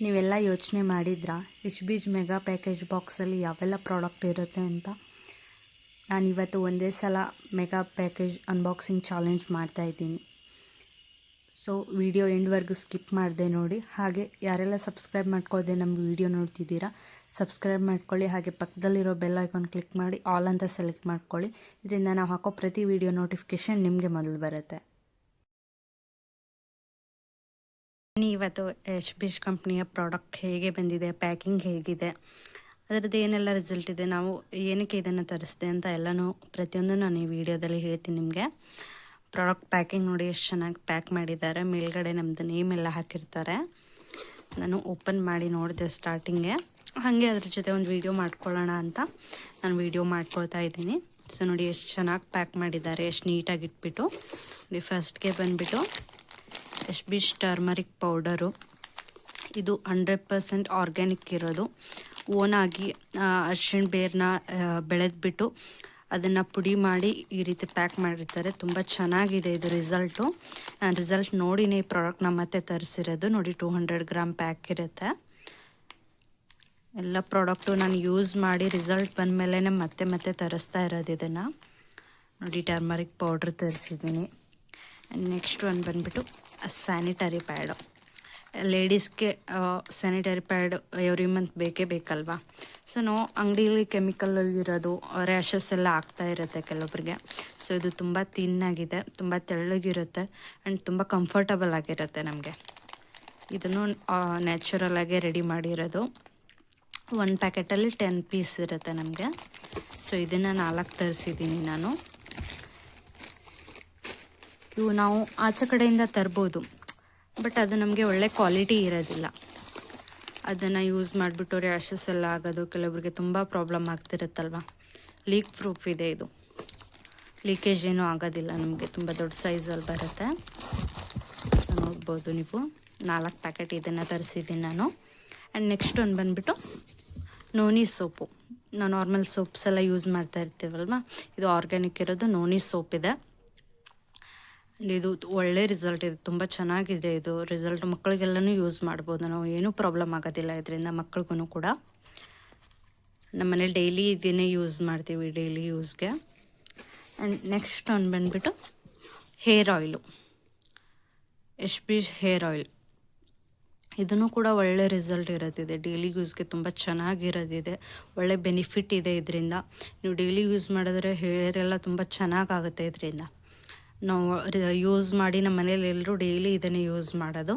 ನೀವೆಲ್ಲ ಯೋಚನೆ ಮಾಡಿದ್ರಾ ಎಚ್ ಬೀಜ್ ಮೆಗಾ ಪ್ಯಾಕೇಜ್ ಬಾಕ್ಸಲ್ಲಿ ಯಾವೆಲ್ಲ ಪ್ರಾಡಕ್ಟ್ ಇರುತ್ತೆ ಅಂತ? ನಾನಿವತ್ತು ಒಂದೇ ಸಲ ಮೆಗಾ ಪ್ಯಾಕೇಜ್ ಅನ್ಬಾಕ್ಸಿಂಗ್ ಚಾಲೆಂಜ್ ಮಾಡ್ತಾಯಿದ್ದೀನಿ. ಸೊ ವಿಡಿಯೋ ಎಂಡ್ವರೆಗೂ ಸ್ಕಿಪ್ ಮಾಡಿದೆ ನೋಡಿ. ಹಾಗೆ ಯಾರೆಲ್ಲ ಸಬ್ಸ್ಕ್ರೈಬ್ ಮಾಡ್ಕೊಳ್ಳದೆ ನಮ್ಮ ವಿಡಿಯೋ ನೋಡ್ತಿದ್ದೀರಾ, ಸಬ್ಸ್ಕ್ರೈಬ್ ಮಾಡ್ಕೊಳ್ಳಿ. ಹಾಗೆ ಪಕ್ಕದಲ್ಲಿರೋ ಬೆಲ್ ಐಕಾನ್ ಕ್ಲಿಕ್ ಮಾಡಿ ಆಲ್ ಅಂತ ಸೆಲೆಕ್ಟ್ ಮಾಡ್ಕೊಳ್ಳಿ. ಇದರಿಂದ ನಾವು ಹಾಕೋ ಪ್ರತಿ ವಿಡಿಯೋ ನೋಟಿಫಿಕೇಷನ್ ನಿಮಗೆ ಮೊದಲು ಬರುತ್ತೆ. ಇವತ್ತು ಎಚ್ ಬೀಜ್ ಕಂಪ್ನಿಯ ಪ್ರಾಡಕ್ಟ್ ಹೇಗೆ ಬಂದಿದೆ, ಪ್ಯಾಕಿಂಗ್ ಹೇಗಿದೆ, ಅದರದ್ದು ಏನೆಲ್ಲ ರಿಸಲ್ಟ್ ಇದೆ, ನಾವು ಏನಕ್ಕೆ ಇದನ್ನು ತರಿಸಿದೆ ಅಂತ ಎಲ್ಲನೂ ಪ್ರತಿಯೊಂದು ನಾನು ಈ ವಿಡಿಯೋದಲ್ಲಿ ಹೇಳ್ತೀನಿ ನಿಮಗೆ. ಪ್ರಾಡಕ್ಟ್ ಪ್ಯಾಕಿಂಗ್ ನೋಡಿ ಎಷ್ಟು ಚೆನ್ನಾಗಿ ಪ್ಯಾಕ್ ಮಾಡಿದ್ದಾರೆ. ಮೇಲ್ಗಡೆ ನಮ್ಮದು ನೇಮ್ ಎಲ್ಲ ಹಾಕಿರ್ತಾರೆ. ನಾನು ಓಪನ್ ಮಾಡಿ ನೋಡಿದೆ ಸ್ಟಾರ್ಟಿಂಗ್ಗೆ, ಹಾಗೆ ಅದ್ರ ಜೊತೆ ಒಂದು ವಿಡಿಯೋ ಮಾಡ್ಕೊಳ್ಳೋಣ ಅಂತ ನಾನು ವಿಡಿಯೋ ಮಾಡ್ಕೊಳ್ತಾ ಇದ್ದೀನಿ. ಸೊ ನೋಡಿ ಎಷ್ಟು ಚೆನ್ನಾಗಿ ಪ್ಯಾಕ್ ಮಾಡಿದ್ದಾರೆ, ಎಷ್ಟು ನೀಟಾಗಿ ಇಟ್ಬಿಟ್ಟು. ನೋಡಿ ಫಸ್ಟ್ಗೆ ಬಂದುಬಿಟ್ಟು ಎಚ್ ಬೀಜ್ ಟರ್ಮರಿಕ್ ಪೌಡರು. ಇದು 100% ಆರ್ಗ್ಯಾನಿಕ್ ಇರೋದು. ಓನಾಗಿ ಅರಿಶಿಣ ಬೇರನ್ನ ಬೆಳೆದ್ಬಿಟ್ಟು ಅದನ್ನು ಪುಡಿ ಮಾಡಿ ಈ ರೀತಿ ಪ್ಯಾಕ್ ಮಾಡಿರ್ತಾರೆ. ತುಂಬ ಚೆನ್ನಾಗಿದೆ ಇದು ರಿಸಲ್ಟು. ನಾನು ರಿಸಲ್ಟ್ ನೋಡಿನೇ ಈ ಪ್ರಾಡಕ್ಟ್ನ ಮತ್ತೆ ತರಿಸಿರೋದು. ನೋಡಿ 200 ಗ್ರಾಮ್ ಪ್ಯಾಕ್ ಇರುತ್ತೆ. ಎಲ್ಲ ಪ್ರಾಡಕ್ಟು ನಾನು ಯೂಸ್ ಮಾಡಿ ರಿಸಲ್ಟ್ ಬಂದಮೇಲೆ ಮತ್ತೆ ಮತ್ತೆ ತರಿಸ್ತಾ ಇರೋದು ಇದನ್ನು. ನೋಡಿ ಟರ್ಮರಿಕ್ ಪೌಡ್ರ್ ತರಿಸಿದ್ದೀನಿ. ನೆಕ್ಸ್ಟ್ ಒಂದು ಬಂದುಬಿಟ್ಟು ಸ್ಯಾನಿಟರಿ ಪ್ಯಾಡು. ಲೇಡೀಸ್ಗೆ ಸ್ಯಾನಿಟರಿ ಪ್ಯಾಡ್ ಎವ್ರಿ ಮಂತ್ ಬೇಕೇ ಬೇಕಲ್ವಾ. ಸೊ ನಾವು ಅಂಗಡಿಯಲ್ಲಿ ಕೆಮಿಕಲಲ್ಲಿರೋದು ರ್ಯಾಷಸ್ ಎಲ್ಲ ಆಗ್ತಾ ಇರುತ್ತೆ ಕೆಲವೊಬ್ಬರಿಗೆ. ಸೊ ಇದು ತುಂಬ ತಿನ್ನಾಗಿದೆ, ತುಂಬ ತೆಳ್ಳಗಿರುತ್ತೆ ಆ್ಯಂಡ್ ತುಂಬ ಕಂಫರ್ಟಬಲ್ ಆಗಿರುತ್ತೆ ನಮಗೆ. ಇದನ್ನು ನ್ಯಾಚುರಲ್ ಆಗಿ ರೆಡಿ ಮಾಡಿರೋದು. ಒಂದು ಪ್ಯಾಕೆಟಲ್ಲಿ 10 ಪೀಸ್ ಇರುತ್ತೆ ನಮಗೆ. ಸೊ ಇದನ್ನು 4 ತರಿಸಿದ್ದೀನಿ ನಾನು. ಇವು ನಾವು ಆಚೆ ಕಡೆಯಿಂದ ತರ್ಬೋದು, ಬಟ್ ಅದು ನಮಗೆ ಒಳ್ಳೆ ಕ್ವಾಲಿಟಿ ಇರೋದಿಲ್ಲ. ಅದನ್ನು ಯೂಸ್ ಮಾಡಿಬಿಟ್ಟು ರ್ಯಾಷಸ್ ಎಲ್ಲ ಆಗೋದು ಕೆಲವೊಬ್ಬರಿಗೆ ತುಂಬ ಪ್ರಾಬ್ಲಮ್ ಆಗ್ತಿರುತ್ತಲ್ವ. ಲೀಕ್ ಪ್ರೂಫ್ ಇದೆ ಇದು, ಲೀಕೇಜ್ ಏನೂ ಆಗೋದಿಲ್ಲ ನಮಗೆ. ತುಂಬ ದೊಡ್ಡ ಸೈಜಲ್ಲಿ ಬರುತ್ತೆ. ನೋಡ್ಬೋದು ನೀವು. 4 ಪ್ಯಾಕೆಟ್ ಇದನ್ನು ತರಿಸಿದ್ದೀನಿ ನಾನು. ಆ್ಯಂಡ್ ನೆಕ್ಸ್ಟ್ ಒಂದು ಬಂದುಬಿಟ್ಟು ನೋನಿ ಸೋಪು. ನಾವು ನಾರ್ಮಲ್ ಸೋಪ್ಸ್ ಎಲ್ಲ ಯೂಸ್ ಮಾಡ್ತಾ ಇರ್ತೀವಲ್ವ, ಇದು ಆರ್ಗ್ಯಾನಿಕ್ ಇರೋದು ನೋನಿ ಸೋಪ್ ಇದೆ. ಇದು ಒಳ್ಳೆ ರಿಸಲ್ಟ್ ಇದೆ, ತುಂಬ ಚೆನ್ನಾಗಿದೆ ಇದು ರಿಸಲ್ಟ್. ಮಕ್ಕಳಿಗೆಲ್ಲನೂ ಯೂಸ್ ಮಾಡ್ಬೋದು ನಾವು, ಏನೂ ಪ್ರಾಬ್ಲಮ್ ಆಗೋದಿಲ್ಲ ಇದರಿಂದ ಮಕ್ಕಳಿಗೂ ಕೂಡ. ನಮ್ಮ ಮನೇಲಿ ಡೈಲಿ ಇದನ್ನೇ ಯೂಸ್ ಮಾಡ್ತೀವಿ, ಡೈಲಿ ಯೂಸ್ಗೆ. ಆ್ಯಂಡ್ ನೆಕ್ಸ್ಟ್ ಒಂದು ಬಂದುಬಿಟ್ಟು ಹೇರ್ ಆಯಿಲು, ಎಚ್ ಬೀಜ್ ಹೇರ್ ಆಯಿಲ್. ಇದನ್ನು ಕೂಡ ಒಳ್ಳೆ ರಿಸಲ್ಟ್ ಇರೋದಿದೆ, ಡೈಲಿ ಯೂಸ್ಗೆ ತುಂಬ ಚೆನ್ನಾಗಿರೋದಿದೆ. ಒಳ್ಳೆ ಬೆನಿಫಿಟ್ ಇದೆ ಇದರಿಂದ. ನೀವು ಡೈಲಿ ಯೂಸ್ ಮಾಡಿದ್ರೆ ಹೇರ್ ಎಲ್ಲ ತುಂಬ ಚೆನ್ನಾಗಾಗುತ್ತೆ ಇದರಿಂದ. ನಾವು ಯೂಸ್ ಮಾಡಿ ನಮ್ಮ ಮನೇಲಿ ಎಲ್ಲರೂ ಡೈಲಿ ಇದನ್ನೇ ಯೂಸ್ ಮಾಡೋದು.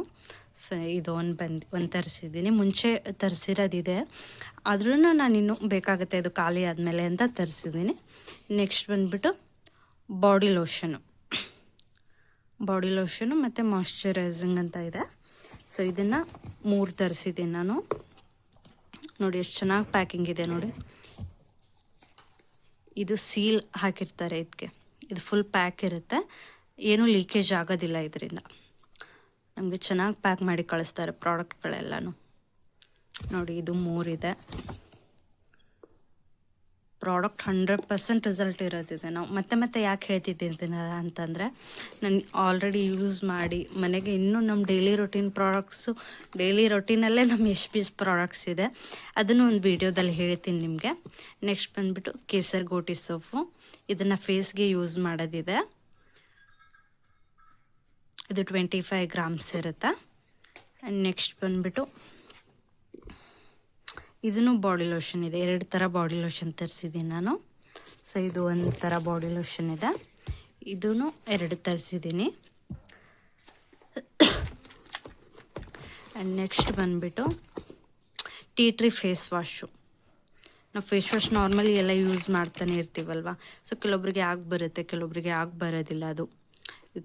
ಸೊ ಇದು ಒಂದು ತರಿಸಿದ್ದೀನಿ. ಮುಂಚೆ ತರಿಸಿರೋದಿದೆ, ಆದ್ರೂ ನಾನು ಇನ್ನೂ ಬೇಕಾಗುತ್ತೆ ಇದು ಖಾಲಿ ಆದಮೇಲೆ ಅಂತ ತರಿಸಿದ್ದೀನಿ. ನೆಕ್ಸ್ಟ್ ಬಂದುಬಿಟ್ಟು ಬಾಡಿ ಲೋಷನು ಮತ್ತು ಮಾಯ್ಶ್ಚರೈಸಿಂಗ್ ಅಂತ ಇದೆ. ಸೊ ಇದನ್ನು 3 ತರಿಸಿದ್ದೀನಿ ನಾನು. ನೋಡಿ ಎಷ್ಟು ಚೆನ್ನಾಗಿ ಪ್ಯಾಕಿಂಗ್ ಇದೆ ನೋಡಿ. ಇದು ಸೀಲ್ ಹಾಕಿರ್ತಾರೆ ಇದಕ್ಕೆ. ಇದು ಫುಲ್ ಪ್ಯಾಕ್ ಇರುತ್ತೆ, ಏನೂ ಲೀಕೇಜ್ ಆಗೋದಿಲ್ಲ ಇದರಿಂದ. ನಮಗೆ ಚೆನ್ನಾಗಿ ಪ್ಯಾಕ್ ಮಾಡಿ ಕಳಿಸ್ತಾರೆ ಪ್ರಾಡಕ್ಟ್ಗಳೆಲ್ಲನೂ. ನೋಡಿ ಇದು 3 ಇದೆ. ಪ್ರಾಡಕ್ಟ್ 100% ರಿಸಲ್ಟ್ ಇರೋದಿದೆ. ನಾವು ಮತ್ತೆ ಮತ್ತೆ ಯಾಕೆ ಹೇಳ್ತಿದ್ದೀನಿ ಅಂತಂದರೆ, ನಾನು ಆಲ್ರೆಡಿ ಯೂಸ್ ಮಾಡಿ ಮನೆಗೆ ಇನ್ನೂ ನಮ್ಮ ಡೈಲಿ ರೊಟೀನಲ್ಲೇ ನಮ್ಮ ಎಚ್ ಬೀಜ್ ಪ್ರಾಡಕ್ಟ್ಸ್ ಇದೆ. ಅದನ್ನು ಒಂದು ವಿಡಿಯೋದಲ್ಲಿ ಹೇಳ್ತೀನಿ ನಿಮಗೆ. ನೆಕ್ಸ್ಟ್ ಬಂದುಬಿಟ್ಟು ಕೇಸರ್ ಗೋಟಿ ಸೋಪು. ಇದನ್ನು ಫೇಸ್ಗೆ ಯೂಸ್ ಮಾಡೋದಿದೆ. ಇದು 25 ಗ್ರಾಮ್ಸ್ ಇರುತ್ತೆ. ಆ್ಯಂಡ್ ನೆಕ್ಸ್ಟ್ ಬಂದುಬಿಟ್ಟು ಇದನ್ನು ಬಾಡಿ ಲೋಷನ್ ಇದೆ. 2 ಥರ ಬಾಡಿ ಲೋಷನ್ ತರಿಸಿದ್ದೀನಿ ನಾನು. ಸೊ ಇದು ಒಂದು ಥರ ಬಾಡಿ ಲೋಷನ್ ಇದೆ, ಇದೂ 2 ತರಿಸಿದ್ದೀನಿ. ಆ್ಯಂಡ್ ನೆಕ್ಸ್ಟ್ ಬಂದುಬಿಟ್ಟು ಟೀ ಟ್ರೀ ಫೇಸ್ ವಾಶು. ನಾವು ಫೇಸ್ ವಾಶ್ ನಾರ್ಮಲಿ ಎಲ್ಲ ಯೂಸ್ ಮಾಡ್ತಾನೆ ಇರ್ತೀವಲ್ವ. ಸೊ ಕೆಲವೊಬ್ರಿಗೆ ಆಗಿ ಬರುತ್ತೆ, ಕೆಲವೊಬ್ರಿಗೆ ಆಗಿ ಬರೋದಿಲ್ಲ. ಇದು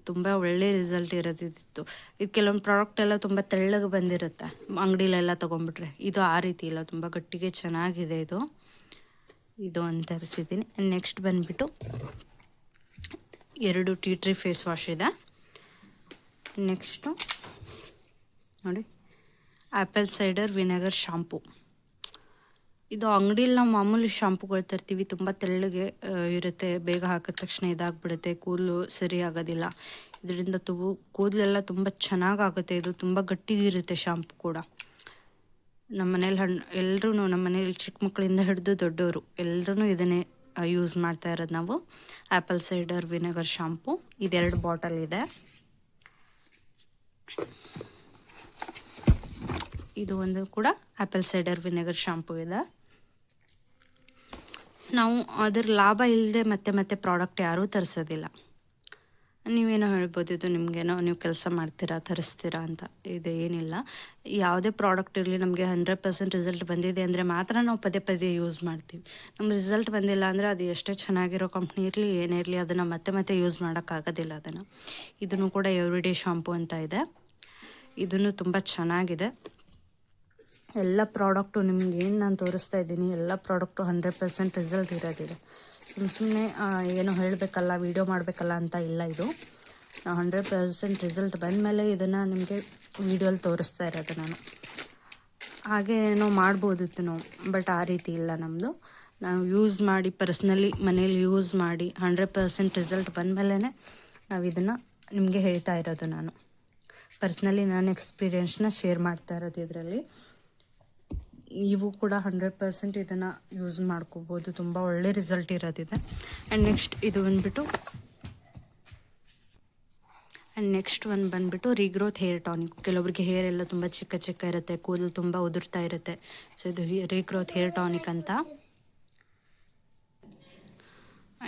ತುಂಬ ಒಳ್ಳೆ ರಿಸಲ್ಟ್ ಇರೋದಿತ್ತು. ಇದು ಕೆಲವೊಂದು ಪ್ರಾಡಕ್ಟ್ ಎಲ್ಲ ತುಂಬ ತೆಳ್ಳಗೆ ಬಂದಿರುತ್ತೆ ಅಂಗಡಿಲೆಲ್ಲ ತೊಗೊಂಡ್ಬಿಟ್ರೆ. ಇದು ಆ ರೀತಿ ಇಲ್ಲ, ತುಂಬ ಗಟ್ಟಿಗೆ ಚೆನ್ನಾಗಿದೆ ಇದು. ಒಂದು ತರಿಸಿದ್ದೀನಿ. ನೆಕ್ಸ್ಟ್ ಬಂದುಬಿಟ್ಟು 2 ಟೀ ಟ್ರೀ ಫೇಸ್ ವಾಶ್ ಇದೆ. ನೆಕ್ಸ್ಟು ನೋಡಿ ಆ್ಯಪಲ್ ಸೈಡರ್ ವಿನೆಗರ್ ಶಾಂಪು. ಇದು ಅಂಗಡಿಯಲ್ಲಿ ನಾವು ಮಾಮೂಲಿ ಶಾಂಪುಗಳು ತರ್ತೀವಿ, ತುಂಬ ತೆಳ್ಳಗೆ ಇರುತ್ತೆ, ಬೇಗ ಹಾಕಿದ ತಕ್ಷಣ ಇದಾಗ್ಬಿಡುತ್ತೆ, ಕೂದಲು ಸರಿ ಆಗೋದಿಲ್ಲ. ಇದರಿಂದ ಕೂದಲೆಲ್ಲ ತುಂಬ ಚೆನ್ನಾಗಾಗುತ್ತೆ. ಇದು ತುಂಬ ಗಟ್ಟಿಗಿರುತ್ತೆ ಶಾಂಪು ಕೂಡ. ನಮ್ಮ ಮನೇಲಿ ಎಲ್ಲರೂ ನಮ್ಮ ಮನೇಲಿ ಚಿಕ್ಕ ಮಕ್ಕಳಿಂದ ಹಿಡಿದು ದೊಡ್ಡವರು ಎಲ್ಲರೂ ಇದನ್ನೇ ಯೂಸ್ ಮಾಡ್ತಾ ಇರೋದು ನಾವು. ಆ್ಯಪಲ್ ಸೈಡರ್ ವಿನೆಗರ್ ಶಾಂಪು ಇದೆರಡು ಬಾಟಲ್ ಇದೆ. ಇದು ಒಂದು ಕೂಡ ಆ್ಯಪಲ್ ಸೈಡರ್ ವಿನೆಗರ್ ಶಾಂಪು ಇದೆ. ನಾವು ಅದರ ಲಾಭ ಇಲ್ಲದೆ ಮತ್ತೆ ಪ್ರಾಡಕ್ಟ್ ಯಾರೂ ತರಿಸೋದಿಲ್ಲ. ನೀವೇನೋ ಹೇಳ್ಬೋದು, ಇದು ನಿಮಗೇನೋ ನೀವು ಕೆಲಸ ಮಾಡ್ತೀರಾ ತರಿಸ್ತೀರಾ ಅಂತ. ಇದು ಏನಿಲ್ಲ. ಯಾವುದೇ ಪ್ರಾಡಕ್ಟ್ ಇರಲಿ, ನಮಗೆ 100% ರಿಸಲ್ಟ್ ಬಂದಿದೆ ಅಂದರೆ ಮಾತ್ರ ನಾವು ಪದೇ ಯೂಸ್ ಮಾಡ್ತೀವಿ. ನಮ್ಮ ರಿಸಲ್ಟ್ ಬಂದಿಲ್ಲ ಅಂದರೆ ಅದು ಎಷ್ಟೇ ಚೆನ್ನಾಗಿರೋ ಕಂಪ್ನಿ ಇರಲಿ ಏನೇ ಇರಲಿ ಅದನ್ನು ಮತ್ತೆ ಯೂಸ್ ಮಾಡೋಕ್ಕಾಗೋದಿಲ್ಲ ಅದನ್ನು. ಇದನ್ನು ಕೂಡ ಎವ್ರಿಡೇ ಶಾಂಪು ಅಂತ ಇದೆ. ಇದನ್ನು ತುಂಬ ಚೆನ್ನಾಗಿದೆ. ಎಲ್ಲ ಪ್ರಾಡಕ್ಟು ನಿಮ್ಗೆ ಏನು ನಾನು ತೋರಿಸ್ತಾ ಇದ್ದೀನಿ ಎಲ್ಲ ಪ್ರಾಡಕ್ಟು 100% ರಿಸಲ್ಟ್ ಇರೋದಿದೆ. ಸುಮ್ಮನೆ ಏನೋ ಹೇಳಬೇಕಲ್ಲ ವಿಡಿಯೋ ಮಾಡಬೇಕಲ್ಲ ಅಂತ ಇಲ್ಲ. ಇದು 100% ರಿಸಲ್ಟ್ ಬಂದಮೇಲೆ ಇದನ್ನು ನಿಮಗೆ ವಿಡಿಯೋಲಿ ತೋರಿಸ್ತಾ ಇರೋದು ನಾನು. ಹಾಗೆ ಏನೋ ಮಾಡ್ಬೋದಿತ್ತು ನಾವು, ಬಟ್ ಆ ರೀತಿ ಇಲ್ಲ ನಮ್ಮದು. ನಾವು ಯೂಸ್ ಮಾಡಿ ಪರ್ಸ್ನಲಿ ಮನೇಲಿ ಯೂಸ್ ಮಾಡಿ 100% ರಿಸಲ್ಟ್ ಬಂದಮೇಲೆ ನಾವು ಇದನ್ನು ನಿಮಗೆ ಹೇಳ್ತಾ ಇರೋದು. ನಾನು ಪರ್ಸ್ನಲಿ ನಾನು ಎಕ್ಸ್ಪೀರಿಯೆನ್ಸ್ನ ಶೇರ್ ಮಾಡ್ತಾ ಇರೋದು ಇದರಲ್ಲಿ. ನೀವು ಕೂಡ 100% ಇದನ್ನು ಯೂಸ್ ಮಾಡ್ಕೋಬೋದು. ತುಂಬ ಒಳ್ಳೆ ರಿಸಲ್ಟ್ ಇರೋದಿದೆ. ಆ್ಯಂಡ್ ನೆಕ್ಸ್ಟ್ ಒಂದು ಬಂದುಬಿಟ್ಟು ರೀಗ್ರೋತ್ ಹೇರ್ ಟಾನಿಕ್. ಕೆಲವೊಬ್ಬರಿಗೆ ಹೇರ್ ಎಲ್ಲ ತುಂಬ ಚಿಕ್ಕ ಇರುತ್ತೆ, ಕೂದಲು ತುಂಬ ಉದುರ್ತಾ ಇರುತ್ತೆ. ಸೊ ಇದು ರೀಗ್ರೋತ್ ಹೇರ್ ಟಾನಿಕ್ ಅಂತ.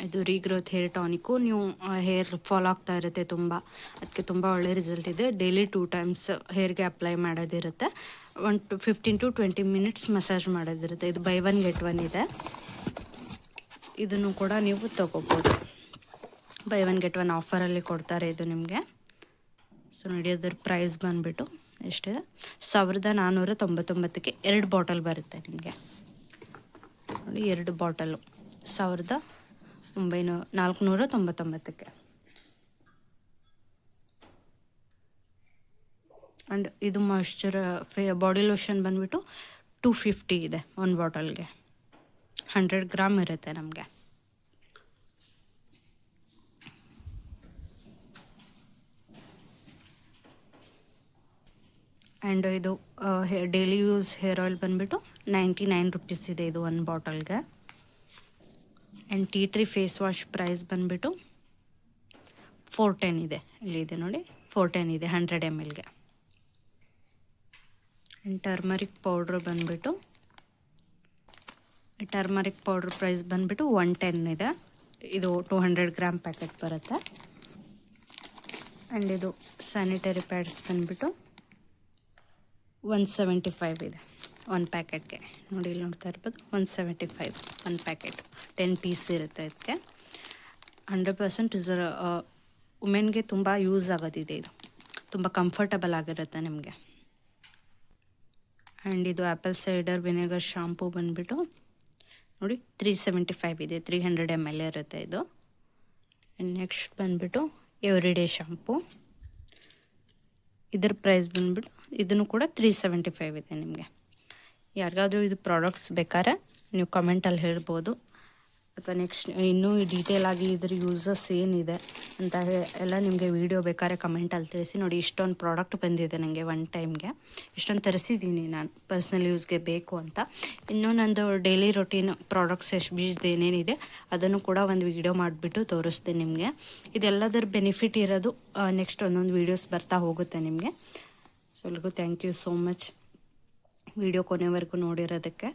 ಇದು ರೀಗ್ರೋತ್ ಹೇರ್ ಟಾನಿಕ್ಕು. ನೀವು ಹೇರ್ ಫಾಲ್ ಆಗ್ತಾ ಇರುತ್ತೆ ತುಂಬ, ಅದಕ್ಕೆ ತುಂಬ ಒಳ್ಳೆ ರಿಸಲ್ಟ್ ಇದೆ. ಡೈಲಿ 2 ಟೈಮ್ಸ್ ಹೇರ್ಗೆ ಅಪ್ಲೈ ಮಾಡೋದಿರುತ್ತೆ. 15 to 20 ಮಿನಿಟ್ಸ್ ಮಸಾಜ್ ಮಾಡೋದಿರುತ್ತೆ. ಇದು ಬೈ 1 get 1 ಇದೆ. ಇದನ್ನು ಕೂಡ ನೀವು ತೊಗೋಬೋದು. ಬೈ 1 get 1 ಆಫರಲ್ಲಿ ಕೊಡ್ತಾರೆ ಇದು ನಿಮಗೆ. ಸೊ ನೋಡಿ, ಅದರ ಪ್ರೈಸ್ ಬಂದುಬಿಟ್ಟು ಎಷ್ಟಿದೆ, 1499ಕ್ಕೆ 2 ಬಾಟಲ್ ಬರುತ್ತೆ ನಿಮಗೆ. ನೋಡಿ 2 ಬಾಟಲು 1499ಕ್ಕೆ. ಆ್ಯಂಡ್ ಇದು ಬಾಡಿ ಲೋಷನ್ ಬಂದುಬಿಟ್ಟು 250 ಇದೆ ಒಂದು ಬಾಟಲ್ಗೆ. 100 ಗ್ರಾಮ್ ಇರುತ್ತೆ ನಮಗೆ. ಆ್ಯಂಡ್ ಇದು ಡೈಲಿ ಯೂಸ್ ಹೇರ್ ಆಯಿಲ್ ಬಂದುಬಿಟ್ಟು 99 ರುಪೀಸ್ ಇದೆ ಇದು ಒಂದು ಬಾಟಲ್ಗೆ. And tea tree face wash price ಬಂದುಬಿಟ್ಟು 410 ಇದೆ. ಇಲ್ಲಿದೆ ನೋಡಿ, 410 ಇದೆ 100 mlಗೆ. ಆ್ಯಂಡ್ ಟರ್ಮರಿಕ್ ಪೌಡ್ರ್ ಬಂದುಬಿಟ್ಟು ಪ್ರೈಸ್ ಬಂದುಬಿಟ್ಟು 110 ಇದೆ. ಇದು 200 ಗ್ರಾಮ್ ಪ್ಯಾಕೆಟ್ ಬರುತ್ತೆ. ಆ್ಯಂಡ್ ಇದು ಸ್ಯಾನಿಟರಿ ಪ್ಯಾಡ್ಸ್ ಬಂದುಬಿಟ್ಟು 175 ಇದೆ ಒಂದು ಪ್ಯಾಕೆಟ್ಗೆ. ನೋಡಿ ಇಲ್ಲಿ ನೋಡ್ತಾ ಇರ್ಬೋದು, 175 ಒಂದು ಪ್ಯಾಕೆಟ್. 10 ಪೀಸ್ ಇರುತ್ತೆ ಇದಕ್ಕೆ. 100% ವುಮೆನ್ಗೆ ತುಂಬ ಯೂಸ್ ಆಗೋದಿದೆ. ಇದು ತುಂಬ ಕಂಫರ್ಟಬಲ್ ಆಗಿರುತ್ತೆ ನಿಮಗೆ. ಆ್ಯಂಡ್ ಇದು ಆ್ಯಪಲ್ ಸೈಡರ್ ವಿನೆಗರ್ ಶಾಂಪೂ ಬಂದುಬಿಟ್ಟು ನೋಡಿ 375 ಇದೆ. 300 ml ಇರುತ್ತೆ ಇದು. ಆ್ಯಂಡ್ ನೆಕ್ಸ್ಟ್ ಬಂದುಬಿಟ್ಟು ಎವ್ರಿಡೇ ಶಾಂಪೂ. ಇದರ ಪ್ರೈಸ್ ಬಂದುಬಿಟ್ಟು ಇದನ್ನು ಕೂಡ 375 ಇದೆ ನಿಮಗೆ. ಯಾರಿಗಾದರೂ ಇದು ಪ್ರಾಡಕ್ಟ್ಸ್ ಬೇಕಾದ್ರೆ ನೀವು ಕಮೆಂಟಲ್ಲಿ ಹೇಳ್ಬೋದು, ಅಥವಾ ನೆಕ್ಸ್ಟ್ ಇನ್ನೂ ಡೀಟೇಲ್ ಆಗಿ ಇದ್ರ ಯೂಸಸ್ ಏನಿದೆ ಅಂತ ಎಲ್ಲ ನಿಮಗೆ ವೀಡಿಯೋ ಬೇಕಾದ್ರೆ ಕಮೆಂಟಲ್ಲಿ ತಿಳಿಸಿ. ನೋಡಿ, ಇಷ್ಟೊಂದು ಪ್ರಾಡಕ್ಟ್ ಬಂದಿದೆ ನನಗೆ ಒನ್ ಟೈಮ್ಗೆ. ಇಷ್ಟೊಂದು ತರಿಸಿದ್ದೀನಿ ನಾನು ಪರ್ಸ್ನಲ್ ಯೂಸ್ಗೆ ಬೇಕು ಅಂತ. ಇನ್ನೂ ನಂದು ಡೈಲಿ ರೊಟೀನ್ ಪ್ರಾಡಕ್ಟ್ಸ್ ಎಷ್ಟು ಬೀಜ್ದು ಏನೇನಿದೆ ಅದನ್ನು ಕೂಡ ಒಂದು ವೀಡಿಯೋ ಮಾಡಿಬಿಟ್ಟು ತೋರಿಸ್ತೀನಿ ನಿಮಗೆ. ಇದೆಲ್ಲದರ ಬೆನಿಫಿಟ್ ಇರೋದು ನೆಕ್ಸ್ಟ್ ಒಂದೊಂದು ವೀಡಿಯೋಸ್ ಬರ್ತಾ ಹೋಗುತ್ತೆ ನಿಮಗೆ. ಸೊ ಎಲ್ರಿಗೂ thank you so much video ಕೊನೆವರೆಗೂ ನೋಡಿರೋದಕ್ಕೆ.